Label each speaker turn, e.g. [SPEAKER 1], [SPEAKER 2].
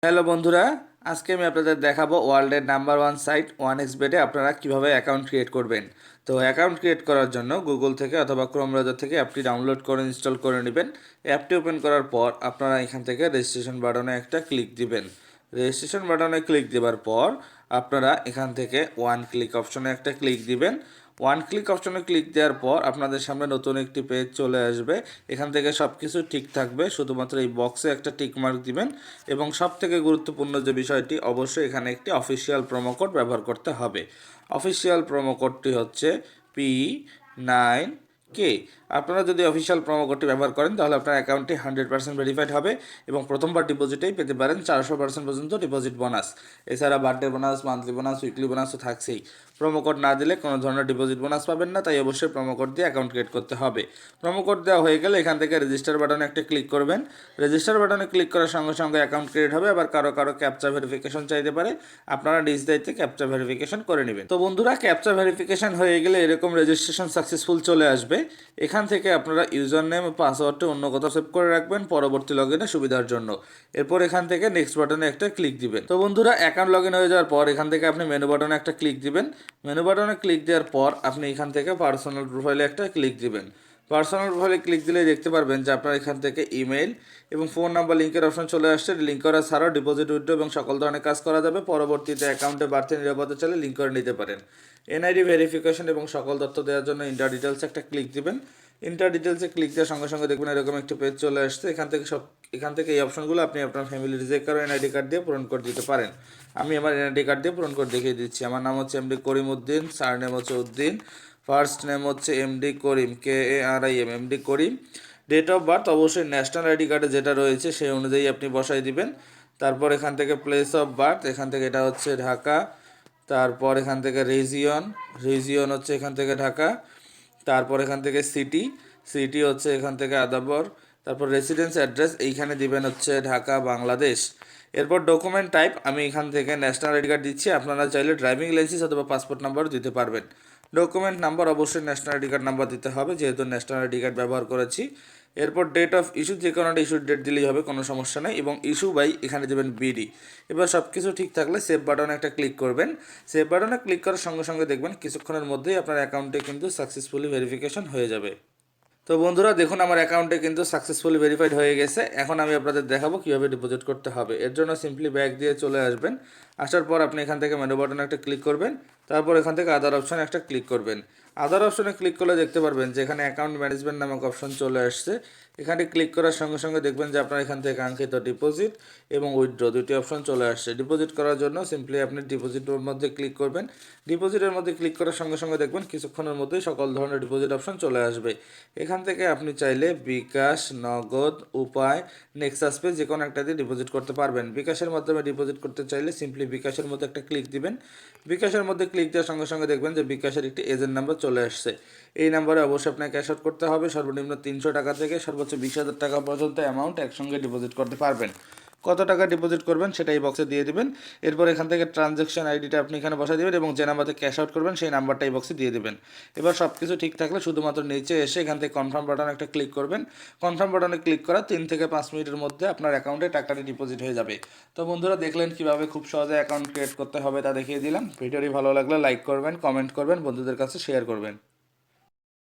[SPEAKER 1] Hello বন্ধুরা, আজকে আমি আপনাদের দেখাবো ওয়ার্ল্ডের নাম্বার ওয়ান সাইট OneXBet-এ আপনারা কিভাবে অ্যাকাউন্ট ক্রিয়েট করবেন। তো অ্যাকাউন্ট ক্রিয়েট করার জন্য গুগল থেকে অথবা ক্রোম ব্রাউজার থেকে অ্যাপটি ডাউনলোড করে ইনস্টল করে নেবেন। অ্যাপটি ওপেন করার পর আপনারা এখান থেকে রেজিস্ট্রেশন বাটনে একটা ক্লিক দিবেন। রেজিস্ট্রেশন বাটনে ক্লিক দেওয়ার পর আপনারা এখান থেকে ওয়ান ক্লিক অপশনে একটা ক্লিক দিবেন। ওয়ান ক্লিক অপশনে ক্লিক দেওয়ার পর আপনাদের সামনে নতুন একটি পেজ চলে আসবে। এখান থেকে সব কিছু ঠিক থাকবে, শুধুমাত্র এই বক্সে একটা টিক মার্ক দিবেন এবং সবথেকে গুরুত্বপূর্ণ যে বিষয়টি, অবশ্যই এখানে একটি অফিসিয়াল প্রোমো কোড ব্যবহার করতে হবে। অফিসিয়াল প্রোমো কোডটি হচ্ছে P9K। আপনারা যদি অফিসিয়াল প্রোমো কোডটি ব্যবহার করেন তাহলে আপনার অ্যাকাউন্টটি 100% ভেরিফাইড হবে এবং প্রথমবার ডিপোজিটেই পেতে পারেন 400% পর্যন্ত ডিপোজিট বোনাস। এছাড়া birthday bonus, monthly bonus, weekly bonus তো থাকছেই। প্রোমো কোড না দিলে কোনো ধরনের ডিপোজিট বোনাস পাবেন না, তাই অবশ্যই প্রোমো কোড দিয়ে অ্যাকাউন্ট ক্রিয়েট করতে হবে। প্রোমো কোড দেওয়া হয়ে গেলে এখান থেকে রেজিস্টার বাটনে একটা ক্লিক করবেন। রেজিস্টার বাটনে ক্লিক করার সঙ্গে সঙ্গে অ্যাকাউন্ট ক্রিয়েট হবে। আবার কারো ক্যাপচা ভেরিফিকেশন চাইতে পারে, আপনারা নিজ দায়িত্বে ক্যাপচা ভেরিফিকেশন করে নেবেন। তো বন্ধুরা, ক্যাপচা ভেরিফিকেশন হয়ে গেলে এরকম রেজিস্ট্রেশন সাকসেসফুল চলে আসবে। এখান থেকে আপনারা ইউজার নেম ও পাসওয়ার্ডটি অন্য কোথাও সেভ করে রাখবেন পরবর্তী লগ ইনের সুবিধার জন্য। এরপর এখান থেকে নেক্সট বাটনে একটা ক্লিক দিবেন। তো বন্ধুরা, অ্যাকাউন্ট লগ ইন হয়ে যাওয়ার পর এখান থেকে আপনি মেনু বাটনে একটা ক্লিক দিবেন। মেনু বাটনে ক্লিক দেওয়ার পর আপনি এখান থেকে পার্সোনাল প্রোফাইলে একটা ক্লিক দিবেন। পার্সোনাল প্রোফাইলে ক্লিক দিলে দেখতে পারবেন যে আপনার এখান থেকে ইমেল এবং ফোন নাম্বার লিঙ্কের অপশন চলে আসছে। লিঙ্ক করা ছাড়াও ডিপোজিট, উইথড্র এবং সকল ধরনের কাজ করা যাবে। পরবর্তীতে অ্যাকাউন্টে বাড়তি নিরাপত্তা চাইলে লিঙ্ক করে নিতে পারেন। এনআইডি ভেরিফিকেশন এবং সকল তথ্য দেওয়ার জন্য ইন্টার ডিটেলসে একটা ক্লিক দিবেন। ইন্টার ডিটেলসে ক্লিক দেওয়ার সঙ্গে সঙ্গে দেখবেন এরকম একটি পেজ চলে আসছে। এখান থেকে এই অপশনগুলো আপনি আপনার ফ্যামিলির যে কারো এনআইডি কার্ড দিয়ে পূরণ করে দিতে পারেন। আমি আমার এনআইডি কার্ড দিয়ে পূরণ করে দেখিয়ে দিচ্ছি। আমার নাম হচ্ছে MD Karim Uddin, surname হচ্ছে উদ্দিন, ফার্স্ট নেম হচ্ছে MD Karim, KARIM, MD Karim. Date of birth অবশ্যই ন্যাশনাল আইডি কার্ডে যেটা রয়েছে সেই অনুযায়ী আপনি বসাই দিবেন। তারপর এখান থেকে প্লেস অফ বার্থ, এখান থেকে এটা হচ্ছে ঢাকা। তারপর এখান থেকে রিজিয়ন হচ্ছে এখান থেকে ঢাকা। তারপর এখান থেকে সিটি হচ্ছে এখান থেকে আদাবর। তারপর রেসিডেন্স অ্যাড্রেস এইখানে দিবেন হচ্ছে ঢাকা, বাংলাদেশ। এরপর ডকুমেন্ট টাইপ আমি এখান থেকে ন্যাশনাল আইডি কার্ড দিচ্ছি, আপনারা চাইলে ড্রাইভিং লাইসেন্স অথবা পাসপোর্ট নাম্বারও দিতে পারবেন। ডকুমেন্ট নাম্বার অবশ্যই ন্যাশনাল আইডি কার্ড নাম্বার দিতে হবে, যেহেতু ন্যাশনাল আইডি কার্ড ব্যবহার করেছি। এরপর ডেট অফ ইস্যু, যে কোনো একটা ইস্যুর ডেট দিলেই হবে, কোনো সমস্যা নেই। এবং ইস্যু বাই এখানে দেবেন BD। এবার সব কিছু ঠিক থাকলে সেভ বাটনে একটা ক্লিক করবেন। সেভ বাটনে ক্লিক করার সঙ্গে সঙ্গে দেখবেন কিছুক্ষণের মধ্যেই আপনার অ্যাকাউন্টে কিন্তু সাকসেসফুলি ভেরিফিকেশন হয়ে যাবে। তো বন্ধুরা, দেখুন আমার অ্যাকাউন্টে কিন্তু সাকসেসফুলি ভেরিফাইড হয়ে গেছে। এখন আমি আপনাদের দেখাবো কীভাবে ডিপোজিট করতে হবে। এর জন্য সিম্পলি ব্যাক দিয়ে চলে আসবেন। আসার পর আপনি এখান থেকে মেনু বাটনে একটা ক্লিক করবেন। তারপর এখান থেকে আদার অপশানে একটা ক্লিক করবেন। আদার অপশানে ক্লিক করলে দেখতে পারবেন যে এখানে অ্যাকাউন্ট ম্যানেজমেন্ট নামক অপশন চলে আসছে। এখানে ক্লিক করার সঙ্গে সঙ্গে দেখবেন যে আপনার এখান থেকে কাঙ্ক্ষিত ডিপোজিট এবং উইথড্র দুটি অপশন চলে আসছে। ডিপোজিট করার জন্য সিম্পলি আপনি ডিপোজিটের মধ্যে ক্লিক করবেন। ডিপোজিটের মধ্যে ক্লিক করার সঙ্গে সঙ্গে দেখবেন কিছুক্ষণের মধ্যেই সকল ধরনের ডিপোজিট অপশন চলে আসবে। এখান থেকে আপনি চাইলে বিকাশ, নগদ, উপায়, নেক্সাস পে যে কোনো একটা দিয়ে ডিপোজিট করতে পারবেন। বিকাশের মাধ্যমে ডিপোজিট করতে চাইলে সিম্পলি বিকাশের মধ্যে একটা ক্লিক দিবেন। বিকাশের মধ্যে ক্লিক দেওয়ার সঙ্গে সঙ্গে দেখবেন যে বিকাশের একটি এজেন্ট নাম্বার চলে আসছে। এই নাম্বারে অবশ্যই আপনাকে ক্যাশ আউট করতে হবে। সর্বনিম্ন 300 টাকা থেকে সর্বোচ্চ 20,000 টাকা পর্যন্ত অ্যামাউন্ট একসঙ্গে ডিপোজিট করতে পারবেন। কত টাকা ডিপোজিট করবেন সেটা এই বক্সে দিয়ে দিবেন। এরপর এখান থেকে ট্রানজ্যাকশন আইডিটা আপনি এখানে বসা দিবেন এবং যে নাম্বারে ক্যাশ আউট করবেন সেই নাম্বারটা এই বক্সে দিয়ে দিবেন। এবার সব কিছু ঠিক থাকলে শুধুমাত্র নিচে এসে এখান থেকে কনফার্ম বাটনে একটা ক্লিক করবেন। কনফার্ম বাটনে ক্লিক করা 3 থেকে 5 মিনিটের মধ্যে আপনার অ্যাকাউন্টে টাকাটি ডিপোজিট হয়ে যাবে। তো বন্ধুরা, দেখলেন কিভাবে খুব সহজে অ্যাকাউন্ট ক্রিয়েট করতে হবে তা দেখিয়ে দিলাম। ভিডিওটি ভালো লাগলে লাইক করবেন, কমেন্ট করবেন, বন্ধুদের কাছে শেয়ার করবেন।